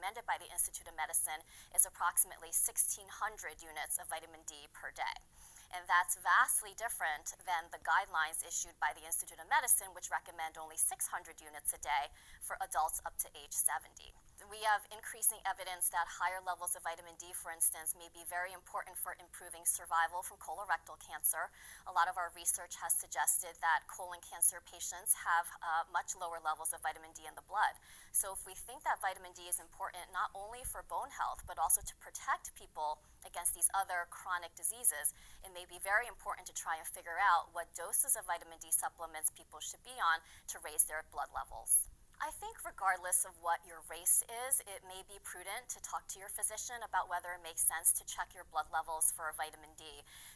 recommended by the Institute of Medicine is approximately 1,600 units of vitamin D per day. And that's vastly different than the guidelines issued by the Institute of Medicine, which recommend only 600 units a day for adults up to age 70. We have increasing evidence that higher levels of vitamin D, for instance, may be very important for improving survival from colorectal cancer. A lot of our research has suggested that colon cancer patients have much lower levels of vitamin D in the blood. So if we think that vitamin D is important not only for bone health, but also to protect people against these other chronic diseases, it may be very important to try and figure out what doses of vitamin D supplements people should be on to raise their blood levels. I think regardless of what your race is, it may be prudent to talk to your physician about whether it makes sense to check your blood levels for vitamin D.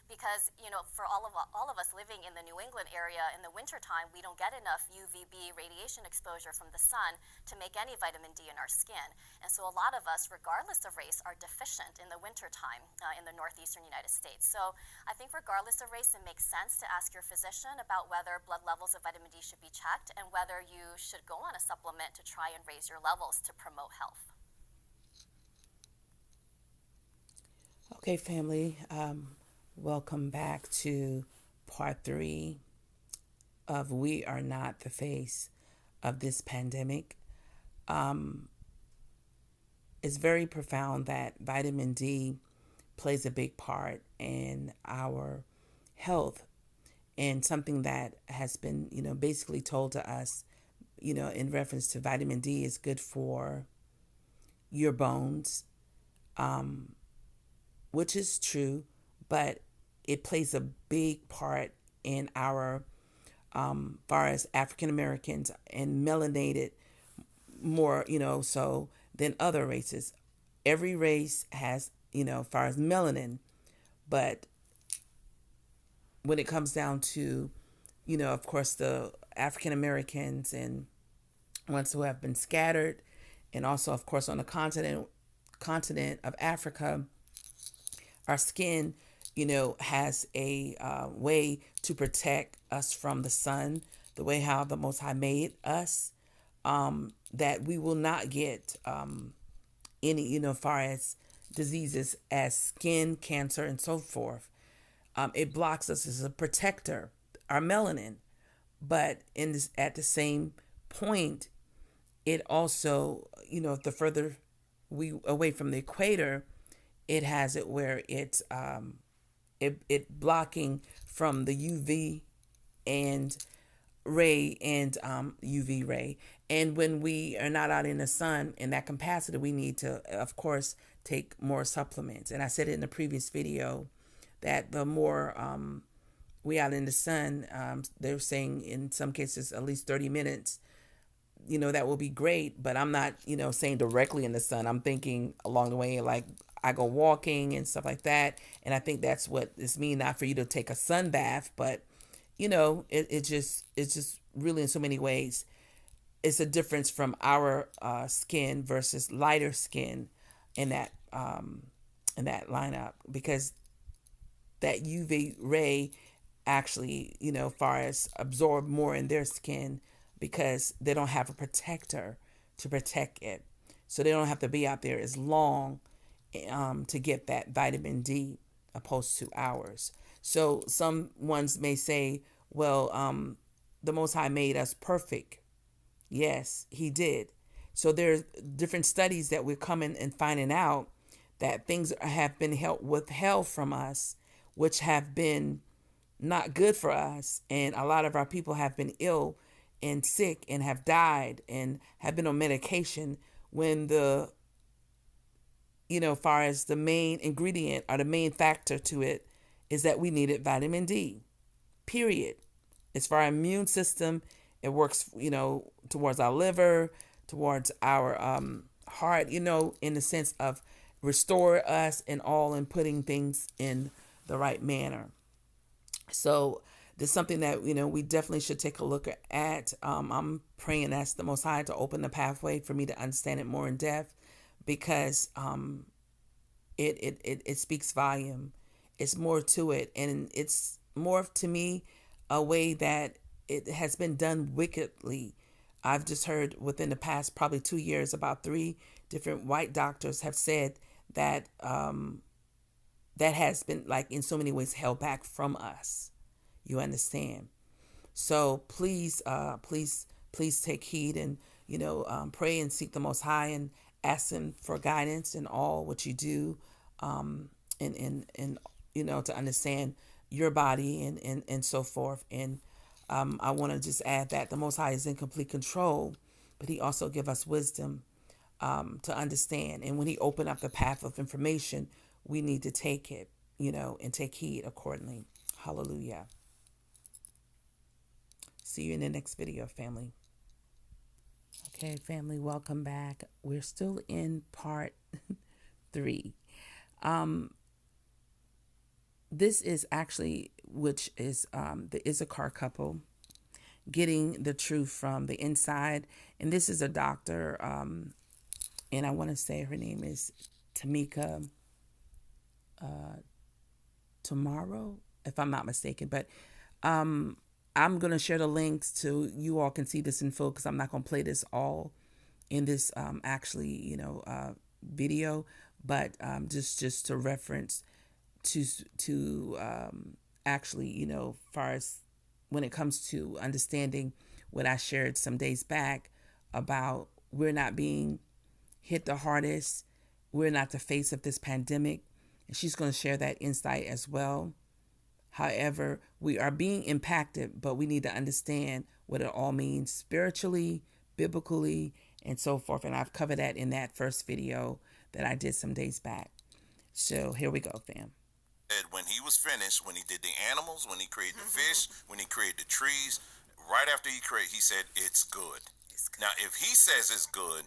Because, for all of us living in the New England area in the wintertime, we don't get enough UVB radiation exposure from the sun to make any vitamin D in our skin. And so a lot of us, regardless of race, are deficient in the wintertime in the northeastern United States. So I think regardless of race, it makes sense to ask your physician about whether blood levels of vitamin D should be checked and whether you should go on a supplement to try and raise your levels to promote health. Okay, family, welcome back to part 3 of We Are Not the Face of This Pandemic. It's very profound that vitamin D plays a big part in our health, and something that has been, basically told to us, in reference to vitamin D is good for your bones, which is true, but it plays a big part in our, far as African Americans and melanated more, so than other races. Every race has, far as melanin, but when it comes down to, of course, the African Americans and ones who have been scattered, and also, of course, on the continent of Africa, our skin, has a way to protect us from the sun, the way how the Most High made us, that we will not get any, far as diseases as skin cancer and so forth. It blocks us as a protector, our melanin. But at the same point, it also, the further we away from the equator, it has it where it's it blocking from the UV and ray and UV ray. And when we are not out in the sun in that capacity, we need to, of course, take more supplements. And I said it in the previous video that the more we out in the sun, they're saying in some cases at least 30 minutes, that will be great. But I'm not, saying directly in the sun. I'm thinking along the way, like I go walking and stuff like that. And I think that's what this means, not for you to take a sun bath, but it's just really in so many ways, it's a difference from our skin versus lighter skin in that lineup, because that UV ray actually, far as absorb more in their skin because they don't have a protector to protect it. So they don't have to be out there as long to get that vitamin D opposed to ours. So some ones may say, well, the Most High made us perfect. Yes, he did. So there's different studies that we're coming and finding out that things have been withheld from us, which have been not good for us. And a lot of our people have been ill and sick and have died and have been on medication when far as the main ingredient or the main factor to it is that we needed vitamin D, period. As for our immune system, it works, towards our liver, towards our heart, in the sense of restore us and all and putting things in the right manner. So this is something that, we definitely should take a look at. I'm praying that's the Most High to open the pathway for me to understand it more in depth, because it speaks volume. It's more to it, and it's more to me a way that it has been done wickedly I've just heard within the past probably 2 years about 3 different white doctors have said that that has been like in so many ways held back from us. You understand? So please take heed and pray and seek the Most High and ask Him for guidance in all what you do, and to understand your body and so forth. And I want to just add that the Most High is in complete control, but He also give us wisdom to understand. And when He open up the path of information, we need to take it, and take heed accordingly. Hallelujah. See you in the next video, family. Okay, family, welcome back. We're still in part 3. This is actually, which is the Issachar couple getting the truth from the inside. And this is a doctor, and I want to say her name is Tamika Tomorrow, if I'm not mistaken. But I'm going to share the links to you all can see this info because I'm not going to play this all in this video, but just to reference to actually, far as when it comes to understanding what I shared some days back about we're not being hit the hardest. We're not the face of this pandemic. And she's going to share that insight as well. However, we are being impacted, but we need to understand what it all means spiritually, biblically, and so forth. And I've covered that in that first video that I did some days back. So here we go, fam. When he was finished, when he did the animals, when he created the fish, when he created the trees, right after he created, he said, it's good. Now, if he says it's good,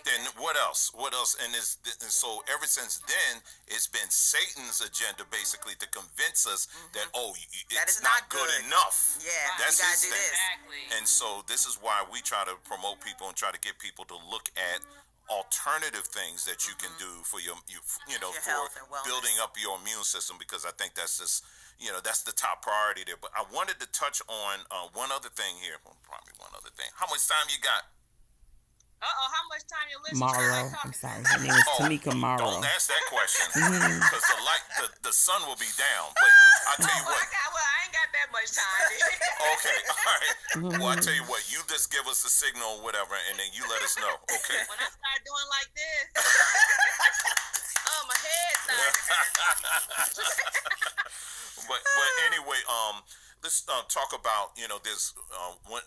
then what else? What else? And so ever since then, it's been Satan's agenda basically to convince us that, it's not good enough. Yeah, that's you gotta his do thing. this. Exactly. And so this is why we try to promote people and try to get people to look at alternative things that you can do for your for health and wellness. building up your immune system, because I think that's just that's the top priority there. But I wanted to touch on one other thing here. Well, probably one other thing. How much time you got? How much time you listen? Morrow. I'm sorry. Her name is Tamika Morrow. Don't ask that question because the sun will be down. But I tell you what. I ain't got that much time. Okay, all right. Well, I tell you what. You just give us a signal or whatever, and then you let us know. Okay. When I start doing like this, my head starts. But anyway, let's talk about there's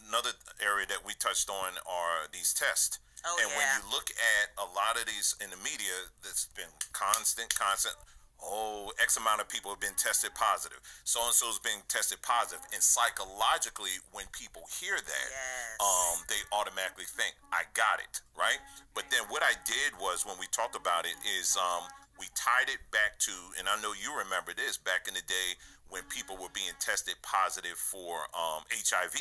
another area that we touched on are these tests. And when you look at a lot of these in the media, that's been constant. X amount of people have been tested positive. So-and-so is being tested positive. And psychologically, when people hear that, they automatically think, I got it, right? But then what I did was, when we talked about it, is we tied it back to, and I know you remember this, back in the day when people were being tested positive for HIV.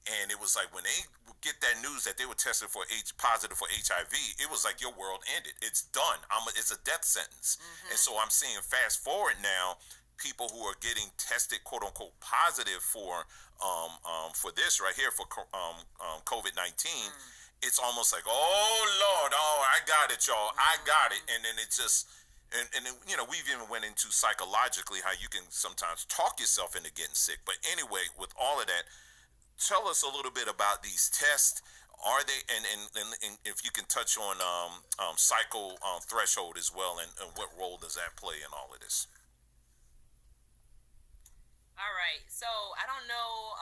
And it was like when they get that news that they were tested for positive for HIV, it was like your world ended. It's done. It's a death sentence. And so I'm seeing fast forward now, people who are getting tested quote unquote positive for this right here for COVID-19. It's almost like, oh Lord, I got it, y'all. I got it. And then it just and we've even went into psychologically how you can sometimes talk yourself into getting sick. But anyway, with all of that, tell us a little bit about these tests. Are they and if you can touch on cycle threshold as well, and what role does that play in all of this? All right. So I don't know.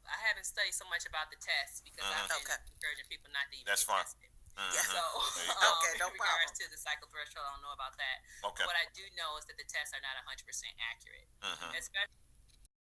I haven't studied so much about the tests because I've been encouraging people not to even That's get fine. tested. Yeah. So no in regards to the cycle threshold, I don't know about that. Okay. What I do know is that the tests are not 100% accurate, especially